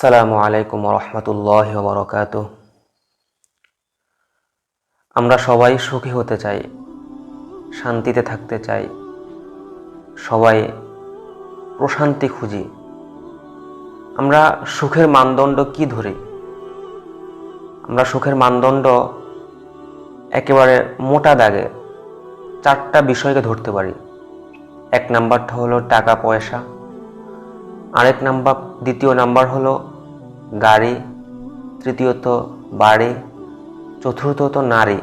আসসালামু আলাইকুম রহমতুল্লাহ বারাকাতুহু। আমরা সবাই সুখী হতে চাই, শান্তিতে থাকতে চাই, সবাই প্রশান্তি খুঁজি। আমরা সুখের মানদণ্ড কি ধরি? আমরা সুখের মানদণ্ড একেবারে মোটা দাগে 4টা বিষয়কে ধরতে পারি। 1 নাম্বারটা হলো টাকা পয়সা, দ্বিতীয় নাম্বার হলো গাড়ি, তৃতীয়ত বাড়ি, চতুর্থত নারী।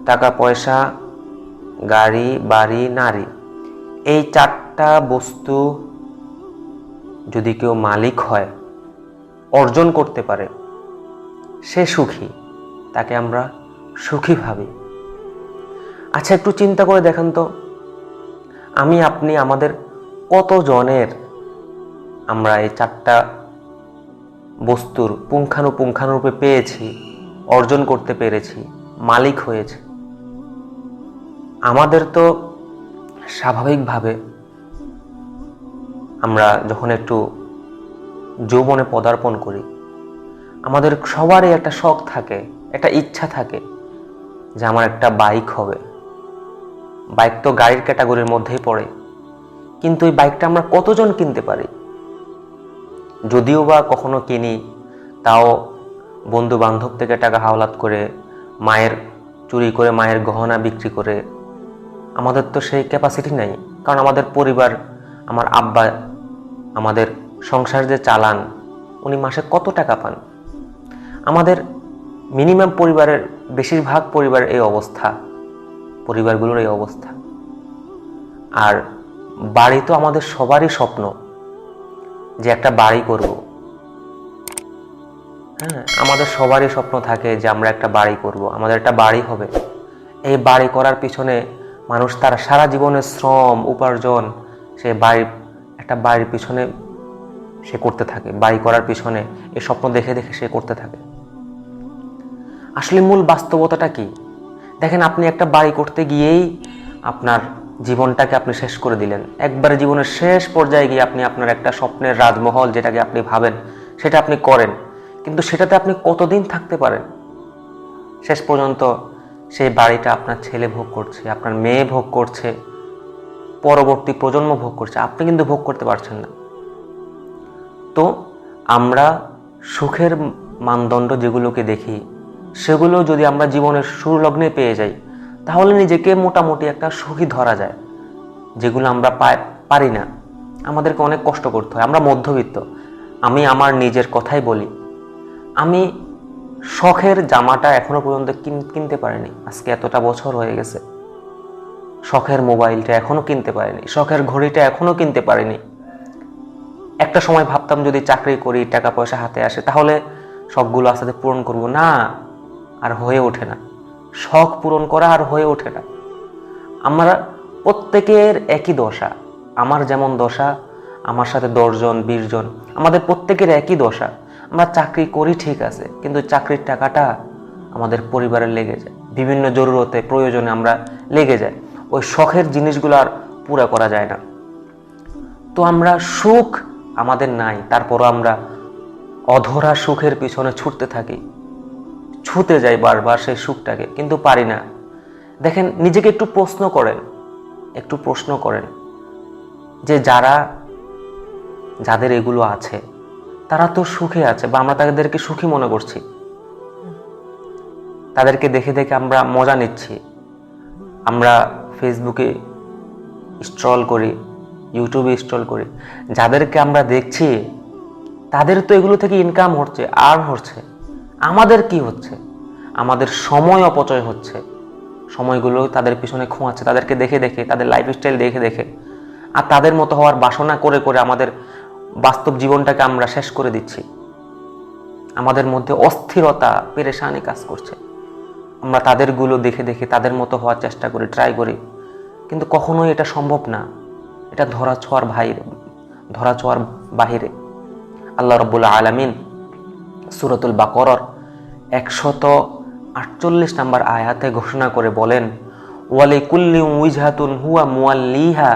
টাকা পয়সা, গাড়ি, বাড়ি, নারী, এই 4টা বস্তু যদি কেউ মালিক হয়, অর্জন করতে পারে, সে সুখী, তাকে আমরা সুখী ভাবি। আচ্ছা, একটু চিন্তা করে দেখেন তো, আমি আপনি আমাদের কতজনের আমরা এই 4টা বস্তুর পুঙ্খানুপুঙ্খানুরূপে পেয়েছি, অর্জন করতে পেরেছি, মালিক হয়েছে? আমাদের তো স্বাভাবিকভাবে আমরা যখন একটু যৌবনে পদার্পণ করি, আমাদের সবারই একটা শখ থাকে, একটা ইচ্ছা থাকে যে আমার একটা বাইক হবে। বাইক তো গাড়ির ক্যাটাগরির মধ্যেই পড়ে, কিন্তু এই বাইকটা আমরা কতজন কিনতে পারি? যদিও বা কখনো কিনি, তাও বন্ধু বান্ধব থেকে টাকা হাওলাত করে, মায়ের চুরি করে, মায়ের গহনা বিক্রি করে। আমাদের তো সেই ক্যাপাসিটি নাই, কারণ আমাদের পরিবার, আমার আব্বা, আমাদের সংসার যে চালান, উনি মাসে কত টাকা পান? আমাদের মিনিমাম পরিবারের, বেশিরভাগ পরিবারের এই অবস্থা, পরিবারগুলোর এই অবস্থা। আর বাড়ি তো আমাদের সবারই স্বপ্ন যে একটা বাড়ি করব। আমাদের সবারই স্বপ্ন থাকে যে আমরা একটা বাড়ি করব, আমাদের একটা বাড়ি হবে। এই বাড়ি করার পিছনে মানুষ তার সারা জীবনের শ্রম, উপার্জন, সে একটা বাড়ির পিছনে সে করতে থাকে, বাড়ি করার পিছনে এই স্বপ্ন দেখে দেখে সে করতে থাকে। আসলে মূল বাস্তবতাটা কি? দেখেন, আপনি একটা বাড়ি করতে গিয়েই আপনার জীবনটাকে আপনি শেষ করে দিলেন। একবারে জীবনের শেষ পর্যায়ে গিয়ে আপনি আপনার একটা স্বপ্নের রাজমহল, যেটাকে আপনি ভাবেন, সেটা আপনি করেন, কিন্তু সেটাতে আপনি কতদিন থাকতে পারেন? শেষ পর্যন্ত সেই বাড়িটা আপনার ছেলে ভোগ করছে, আপনার মেয়ে ভোগ করছে, পরবর্তী প্রজন্ম ভোগ করছে, আপনি কিন্তু ভোগ করতে পারছেন না। তো আমরা সুখের মানদণ্ড যেগুলোকে দেখি, সেগুলো যদি আমরা জীবনের সুলগ্নে পেয়ে যাই, তাহলে নিজেকে মোটামুটি একটা সুখী ধরা যায়। যেগুলো আমরা পারি না, আমাদেরকে অনেক কষ্ট করতে হয়। আমরা মধ্যবিত্ত। আমি আমার নিজের কথাই বলি, আমি শখের জামাটা এখনো পর্যন্ত কিনতে পারিনি। আজকে এতটা বছর হয়ে গেছে, শখের মোবাইলটা এখনো কিনতে পারিনি, শখের ঘড়িটা এখনো কিনতে পারিনি। একটা সময় ভাবতাম যদি চাকরি করি, টাকা পয়সা হাতে আসে, তাহলে শখগুলো আস্তে আস্তে পূরণ করব। না, আর হয়ে ওঠে না। শখ পূরণ করা আর হয়ে ওঠে না। আমরা প্রত্যেকের একই দশা। আমার যেমন দশা, আমার সাথে 10 জন 20 জন, আমাদের প্রত্যেকের একই দশা। আমরা চাকরি করি ঠিক আছে, কিন্তু চাকরির টাকাটা আমাদের পরিবারে লেগে যায়, বিভিন্ন জরুরতে, প্রয়োজনে আমরা লেগে যায়। ওই শখের জিনিসগুলো আর পুরা করা যায় না। তো আমরা সুখ আমাদের নাই, তারপরও আমরা অধরা সুখের পিছনে ছুটতে থাকি, ছুটে যাই বারবার সেই সুখটাকে, কিন্তু পারি না। দেখেন, নিজেকে একটু প্রশ্ন করেন যে যাদের এগুলো আছে, তারা তো সুখে আছে, বা আমরা তাদেরকে সুখী মনে করছি। তাদেরকে দেখে দেখে আমরা মজা নিচ্ছি। আমরা ফেসবুকে স্ক্রল করি, ইউটিউবে স্ক্রল করি। যাদেরকে আমরা দেখছি, তাদের তো এগুলো থেকে ইনকাম হচ্ছে, আর্ন হচ্ছে। আমাদের কি হচ্ছে? আমাদের সময় অপচয় হচ্ছে। সময়গুলো তাদের পিছনে খোঁয়াচ্ছে, তাদেরকে দেখে দেখে, তাদের লাইফস্টাইল দেখে দেখে। আর তাদের মতো হওয়ার বাসনা করে করে আমাদের বাস্তব জীবনটাকে আমরা শেষ করে দিচ্ছি। আমাদের মধ্যে অস্থিরতা, পেরেশানি কাজ করছে। আমরা তাদেরগুলো দেখে দেখে তাদের মতো হওয়ার চেষ্টা করি, ট্রাই করি, কিন্তু কখনোই এটা সম্ভব না। এটা ধরাছোঁয়ার বাহিরে। আল্লাহ রাব্বুল আলামিন সূরাতুল বাকারার 148 নম্বর আয়াতে ঘোষণা করে বলেন, ওয়ালিকুল্লি উইজহাতুন হুয়া মুওয়াল্লিহা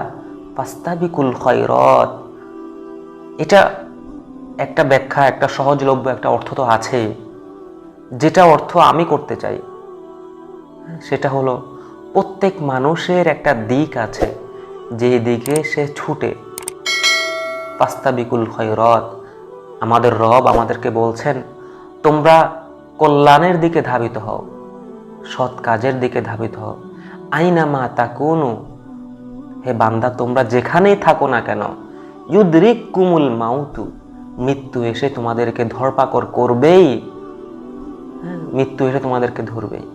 ফাস্তাবিকুল খায়রাত। এটা একটা ব্যাখ্যা, একটা সহজলভ্য একটা অর্থ তো আছেই, যেটা অর্থ আমি করতে চাই সেটা হলো প্রত্যেক মানুষের একটা দিক আছে যে দিকে সে ছুটে। ফাস্তাবিকুল খয়রাত, আমাদের রব আমাদেরকে বলছেন তোমরা কল্যাণের দিকে ধাবিত হও, সৎ কাজের দিকে ধাবিত হও। আইনামা তাকুনু, হে বান্দা তোমরা যেখানেই থাকো না কেন, ইউদরিকুমুল মাউতু, মৃত্যু এসে তোমাদেরকে ধরপাকড় করবেই, মৃত্যু এসে তোমাদেরকে ধরবেই।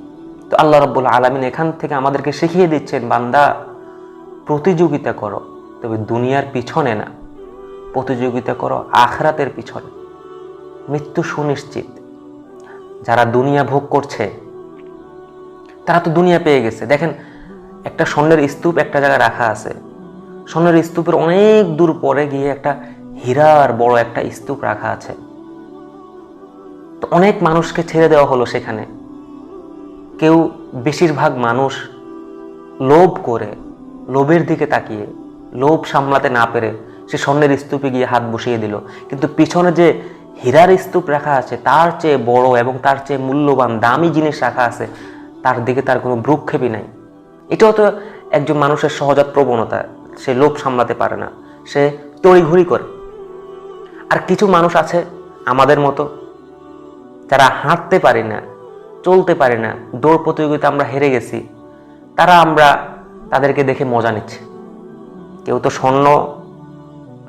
তো আল্লাহ রাব্বুল আলামিন এখান থেকে আমাদেরকে শিখিয়ে দিচ্ছেন, বান্দা প্রতিযোগিতা করো, তবে দুনিয়ার পিছনে না, প্রতিযোগিতা করো আখিরাতের পিছনে। মৃত্যু সুনিশ্চিত। যারা দুনিয়া ভোগ করছে তারা তো দুনিয়া পেয়ে গেছে। দেখেন, একটা স্বর্ণের স্তূপ একটা জায়গায় রাখা আছে, স্বর্ণের স্তূপের অনেক দূর পরে গিয়ে একটা হীরার বড় একটা স্তূপ রাখা আছে। তো অনেক মানুষকে ছেড়ে দেওয়া হলো সেখানে। কেউ, বেশিরভাগ মানুষ লোভ করে, লোভের দিকে তাকিয়ে, লোভ সামলাতে না পেরে সে স্বর্ণের স্তূপে গিয়ে হাত বসিয়ে দিল। কিন্তু পিছনে যে হীরার স্তূপ রাখা আছে, তার চেয়ে বড় এবং তার চেয়ে মূল্যবান দামি জিনিস রাখা আছে, তার দিকে তার কোনো ভ্রুক্ষেপই নাই। এটাও তো একজন মানুষের সহজাত প্রবণতা, সে লোভ সামলাতে পারে না, সে তড়িঘড়ি করে। আর কিছু মানুষ আছে আমাদের মতো, যারা হাঁটতে পারি না, চলতে পারি না, দৌড় প্রতিযোগিতা আমরা হেরে গেছি, আমরা তাদেরকে দেখে মজা নিচ্ছে। কেউ তো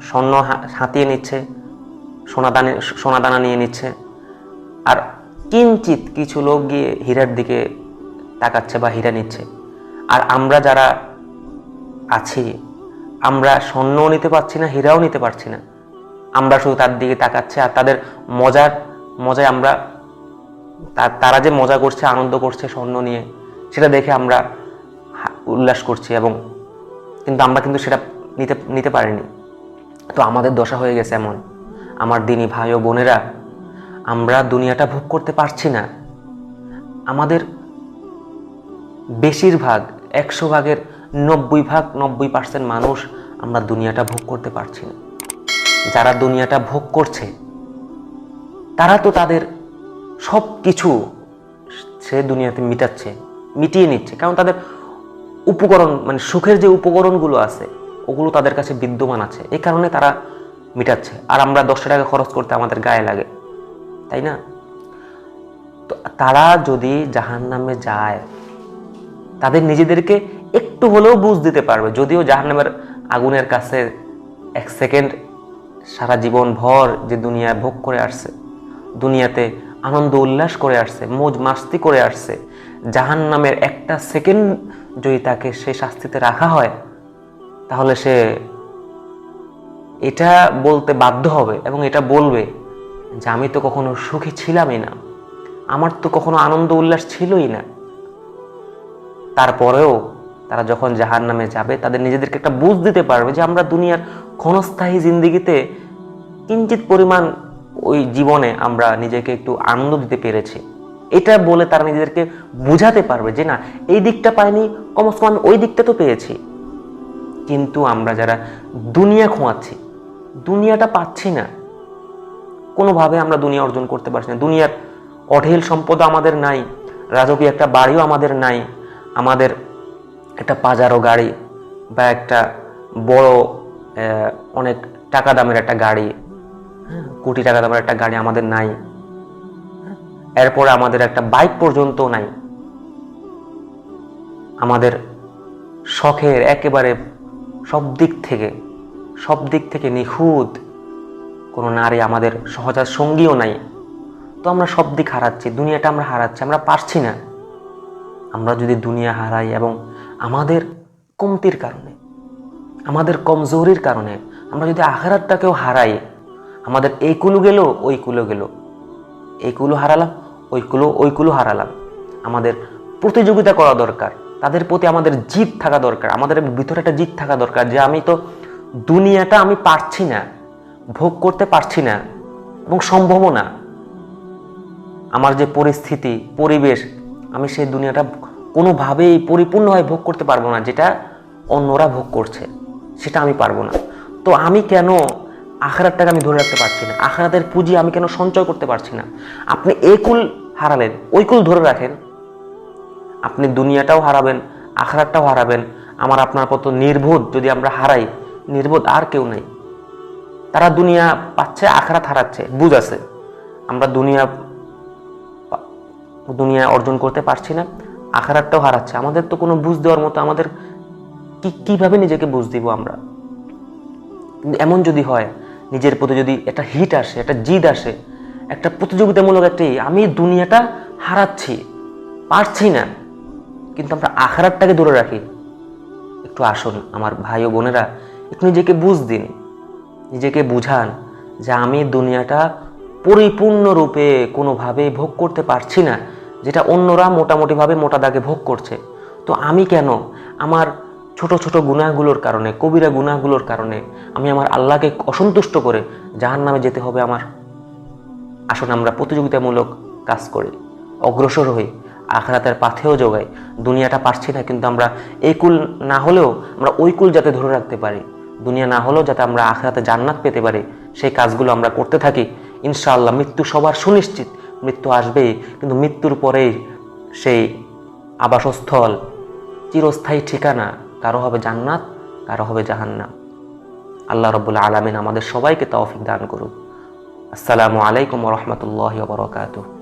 স্বর্ণ হাতিয়ে নিচ্ছে, সোনাদানা নিয়ে নিচ্ছে, আর কিঞ্চিত কিছু লোক গিয়ে হীরার দিকে তাকাচ্ছে বা হীরা নিচ্ছে। আর আমরা যারা আছি, আমরা স্বর্ণও নিতে পারছি না, হীরাও নিতে পারছি না, আমরা শুধু তার দিকে তাকাচ্ছি। আর তাদের মজায় আমরা, তারা যে মজা করছে, আনন্দ করছে স্বর্ণ নিয়ে, সেটা দেখে আমরা উল্লাস করছি, কিন্তু আমরা সেটা নিতে পারিনি। তো আমাদের দশা হয়ে গেছে এমন। আমার দিনী ভাই ও বোনেরা, আমরা দুনিয়াটা ভোগ করতে পারছি না। আমাদের বেশিরভাগ, 100 ভাগের 90% মানুষ আমরা দুনিয়াটা ভোগ করতে পারছি না। যারা দুনিয়াটা ভোগ করছে তারা তো তাদের সব কিছু সে দুনিয়াতে মিটিয়ে নিচ্ছে, কারণ তাদের উপকরণ, মানে সুখের যে উপকরণগুলো আছে ওগুলো তাদের কাছে বিদ্যমান আছে, এই কারণে তারা মিটাচ্ছে। আর আমরা 10 টাকা খরচ করতে আমাদের গায়ে লাগে, তাই না? তো তারা যদি জাহান্নামে যায়, তাদের নিজেদেরকে একটু হলেও বুঝ দিতে পারবে। যদিও জাহান্নামের আগুনের কাছে 1 সেকেন্ড সারা জীবন ভর যে দুনিয়া ভোগ করে আসছে, দুনিয়াতে আনন্দ উল্লাস করে আসছে, মৌজ মাস্তি করে আসছে, জাহান্নামের 1টা সেকেন্ড যদি তাকে সে শাস্তিতে রাখা হয়, তাহলে সে এটা বলতে বাধ্য হবে এবং এটা বলবে যে আমি তো কখনো সুখী ছিলামই না, আমার তো কখনো আনন্দ উল্লাস ছিলই না। তারপরেও তারা যখন জাহান্নামে যাবে, তাদের নিজেদেরকে একটা বুঝ দিতে পারবে যে আমরা দুনিয়ার ক্ষণস্থায়ী জিন্দেগিতে কিঞ্চিত পরিমাণ ওই জীবনে আমরা নিজেকে একটু আনন্দ দিতে পেরেছি। এটা বলে তারা নিজেদেরকে বুঝাতে পারবে যে না, এই দিকটা পাইনি, কমসে কম ওই দিকটা তো পেয়েছি। কিন্তু আমরা যারা দুনিয়া খোঁয়াচ্ছি, দুনিয়াটা পাচ্ছি না, কোনোভাবে আমরা দুনিয়া অর্জন করতে পারছি না। দুনিয়ার অঢেল সম্পদ আমাদের নাই, রাজকীয় একটা বাড়িও আমাদের নাই, আমাদের একটা পাজারো গাড়ি বা একটা বড় অনেক টাকা দামের একটা গাড়ি, কোটি টাকা দামের একটা গাড়ি আমাদের নাই, এরপরে আমাদের একটা বাইক পর্যন্ত নাই। আমাদের শখের একেবারে সব দিক থেকে নিখুঁত কোনো নারী আমাদের সহজাত সঙ্গীও নাই। তো আমরা সব দিক হারাচ্ছি, দুনিয়াটা আমরা হারাচ্ছি, আমরা পারছি না। আমরা যদি দুনিয়া হারাই এবং আমাদের কমতির কারণে, আমাদের কমজোরির কারণে আমরা যদি আখিরাতটাকেও হারাই, আমাদের এই কুলো গেল, ওই কুলো গেল, এই কুলো হারালাম, ওই কুলো হারালাম। আমাদের প্রতিযোগিতা করা দরকার, তাদের প্রতি আমাদের জিদ থাকা দরকার, আমাদের ভিতরে একটা জিদ থাকা দরকার যে আমি তো দুনিয়াটা আমি পারছি না, ভোগ করতে পারছি না এবং সম্ভবও না। আমার যে পরিস্থিতি, পরিবেশ, আমি সেই দুনিয়াটা কোনোভাবেই পরিপূর্ণভাবে ভোগ করতে পারবো না। যেটা অন্যরা ভোগ করছে সেটা আমি পারবো না। তো আমি কেন আখিরাতটাকে আমি ধরে রাখতে পারছি না, আখিরাতের পুঁজি আমি কেন সঞ্চয় করতে পারছি না। আপনি এই কুল হারালেন, ওই কুল ধরে রাখেন, আপনি দুনিয়াটাও হারাবেন, আখিরাতটাও হারাবেন। আমার আপনার মতো নির্বোধ যদি আমরা হারাই, নির্বোধ আর কেউ নেই। তারা দুনিয়া পাচ্ছে, আখিরাত হারাচ্ছে, বুঝ আছে। আমরা দুনিয়া অর্জন করতে পারছি না, আখিরাতটাও হারাচ্ছে। আমাদের তো কোনো বুঝ দেওয়ার মতো, আমাদের কিভাবে নিজেকে বুঝ দিব আমরা? এমন যদি হয়, নিজের প্রতি যদি একটা হিট আসে, একটা জিদ আসে, একটা প্রতিযোগিতামূলক একটি, আমি দুনিয়াটা হারাচ্ছি, পারছি না, কিন্তু আমরা আখিরাতটাকে ধরে রাখি। একটু আসুন আমার ভাই ও বোনেরা, একটু নিজেকে বুঝ দিন, নিজেকে বুঝান যে আমি দুনিয়াটা পরিপূর্ণরূপে কোনোভাবে ভোগ করতে পারছি না, যেটা অন্যরা মোটামুটিভাবে মোটা দাগে ভোগ করছে। তো আমি কেন আমার ছোট ছোট গুনাহগুলোর কারণে, কবিরা গুনাহগুলোর কারণে আমি আমার আল্লাহকে অসন্তুষ্ট করে জাহান্নামে যেতে হবে আমার? আসুন আমরা প্রতিযোগিতামূলক কাজ করি, অগ্রসর হই, আখিরাতের পাথেও যোগাই। দুনিয়াটা পারছি না, কিন্তু আমরা এই কুল না হলেও আমরা ওই কুল যাতে ধরে রাখতে পারি, দুনিয়া না হলেও যাতে আমরা আখিরাতে জান্নাত পেতে পারি, সেই কাজগুলো আমরা করতে থাকি। ইনশাআল্লাহ মৃত্যু সবার সুনিশ্চিত, মৃত্যু আসবেই, কিন্তু মৃত্যুর পরেই সেই আবাসস্থল, চিরস্থায়ী ঠিকানা, কারো হবে জান্নাত, কারো হবে জাহান্নাম। আল্লাহ রাব্বুল আলামিন আমাদের সবাইকে তৌফিক দান করুন। আসসালামু আলাইকুম ওয়া রাহমাতুল্লাহি ওয়া বারাকাতুহু।